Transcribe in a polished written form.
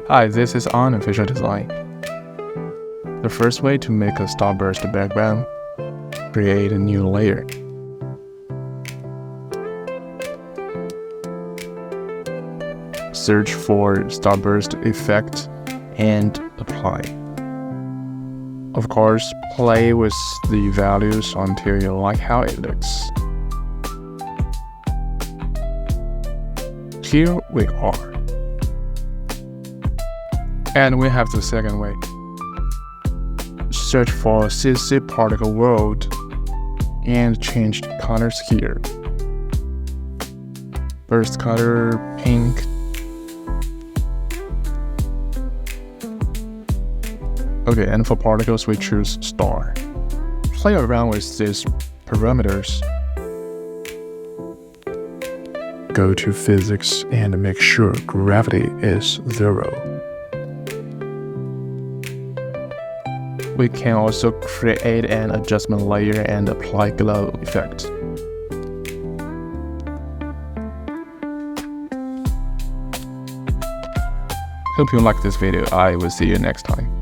Hi, this is Unofficial design. The first way to make a starburst background, create a new layer. Search for Starburst Effect and apply. Of course, play with the values until you like how it looks. Here we are. And we have the second way. Search for CC particle world and change colors here. First color pink. Okay, and for particles we choose star. Play around with these parameters. Go to physics and make sure gravity is 0. We can also create an adjustment layer and apply glow effect. Hope you like this video. I will see you next time.